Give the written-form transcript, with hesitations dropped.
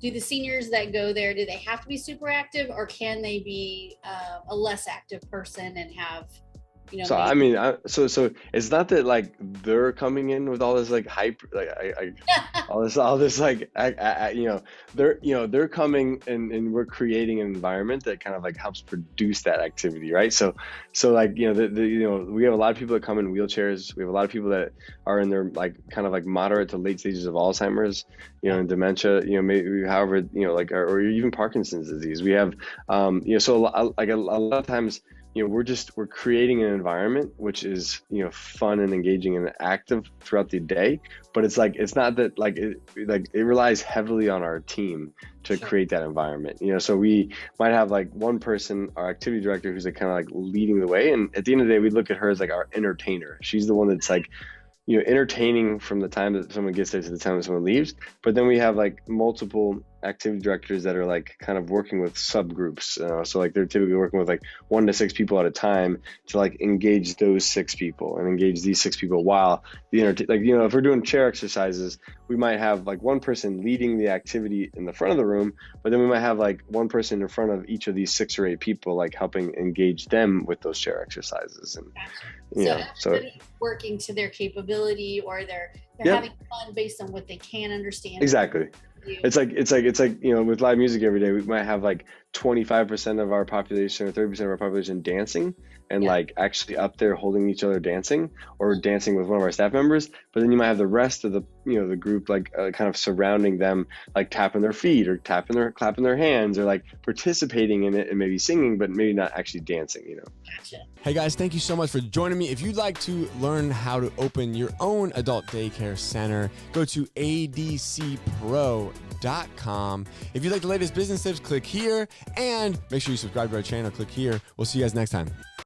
Do the seniors that go there, do they have to be super active, or can they be a less active person and have, So maybe I mean, so it's not that like they're coming in with all this like hype, like all this like they're coming and we're creating an environment that kind of like helps produce that activity, right? So like we have a lot of people that come in wheelchairs. We have a lot of people that are in their like kind of like moderate to late stages of Alzheimer's, and dementia, maybe however like or even Parkinson's disease. We have so a lot of times we're creating an environment which is fun and engaging and active throughout the day, but it's not that it relies heavily on our team to create that environment. So we might have like one person, our activity director, who's like kind of like leading the way, and at the end of the day we look at her as like our entertainer. She's the one that's like entertaining from the time that someone gets there to the time that someone leaves. But then we have like multiple activity directors that are like kind of working with subgroups. So like they're typically working with like 1 to 6 people at a time to like engage those 6 people and engage these 6 people while if we're doing chair exercises, we might have like one person leading the activity in the front of the room, but then we might have like one person in front of each of these 6 or 8 people, like helping engage them with those chair exercises. And so everybody's working to their capability, or they're having fun based on what they can understand. Exactly. It's like with live music every day, we might have like 25% of our population or 30% of our population dancing and like actually up there holding each other dancing or dancing with one of our staff members. But then you might have the rest of the the group like kind of surrounding them, like tapping their feet or clapping their hands or like participating in it and maybe singing, but maybe not actually dancing. Gotcha. Hey guys, thank you so much for joining me. If you'd like to learn how to open your own adult daycare center, go to adcpro.com. If you'd like the latest business tips, click here, and make sure you subscribe to our channel. Click here. We'll see you guys next time.